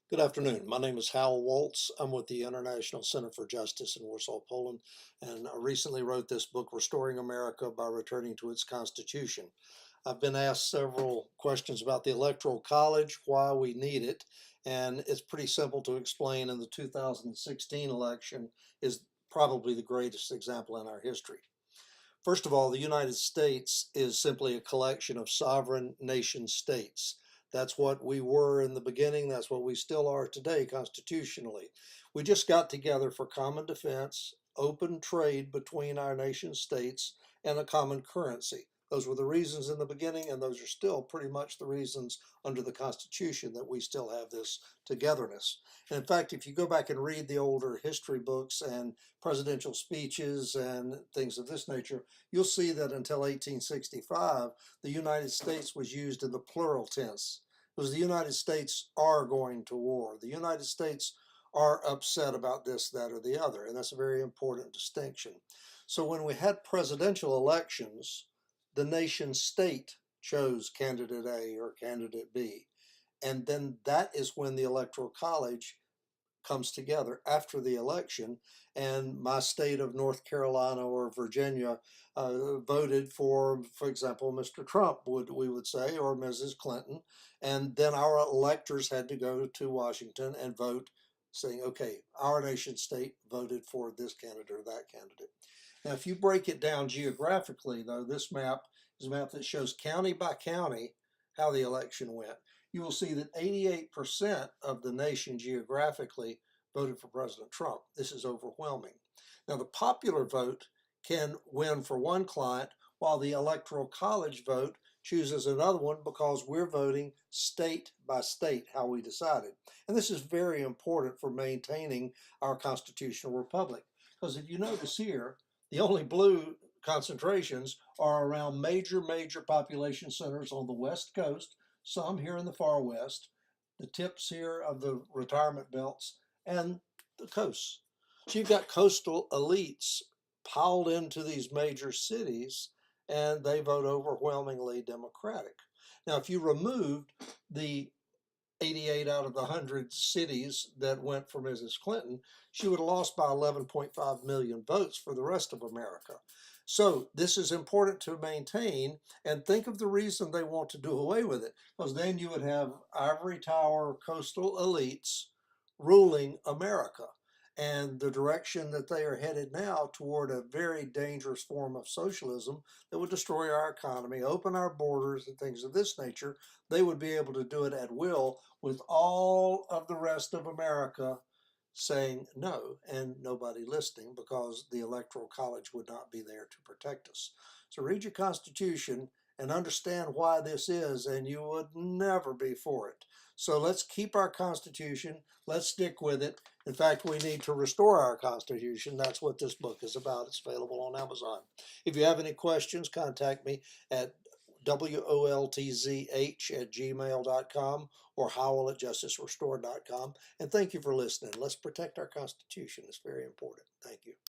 Good afternoon. My name is Hal Waltz. I'm with the International Center for Justice in Warsaw, Poland, and I recently wrote this book, Restoring America by Returning to Its Constitution. I've been asked several questions about the Electoral College, why we need it, and it's pretty simple to explain. And the 2016 election is probably the greatest example in our history. First of all, the United States is simply a collection of sovereign nation states. That's what we were in the beginning. That's what we still are today constitutionally. We just got together for common defense, open trade between our nation states, and a common currency. Those were the reasons in the beginning, and those are still pretty much the reasons under the Constitution that we still have this togetherness. And in fact, if you go back and read the older history books and presidential speeches and things of this nature, you'll see that until 1865, the United States was used in the plural tense. It was the United States are going to war. The United States are upset about this, that, or the other. And that's a very important distinction. So when we had presidential elections, the nation state chose candidate A or candidate B. And then that is when the Electoral College comes together after the election, and my state of North Carolina or Virginia voted for example, Mr. Trump, we would say, or Mrs. Clinton, and then our electors had to go to Washington and vote, saying, okay, our nation state voted for this candidate or that candidate. Now, if you break it down geographically, though, this map is a map that shows county by county how the election went. You will see that 88% of the nation geographically voted for President Trump. This is overwhelming. Now, the popular vote can win for one client, while the Electoral College vote chooses another one because we're voting state by state how we decided. And this is very important for maintaining our constitutional republic. Because if you notice here, the only blue concentrations are around major population centers on the West Coast, some here in the far west, the tips here of the retirement belts, and the coasts. So you've got coastal elites piled into these major cities, and they vote overwhelmingly Democratic. Now, if you removed the 88 out of the 100 cities that went for Mrs. Clinton, she would have lost by 11.5 million votes for the rest of America. So this is important to maintain, and think of the reason they want to do away with it, because then you would have ivory tower coastal elites ruling America. And the direction that they are headed now toward a very dangerous form of socialism that would destroy our economy, open our borders, and things of this nature, they would be able to do it at will with all of the rest of America saying no and nobody listening, because the Electoral College would not be there to protect us. So read your Constitution and understand why this is, and you would never be for it. So let's keep our Constitution. Let's stick with it. In fact, we need to restore our Constitution. That's what this book is about. It's available on Amazon. If you have any questions, contact me at woltzh@gmail.com or howell@justicerestored.com. And thank you for listening. Let's protect our Constitution. It's very important. Thank you.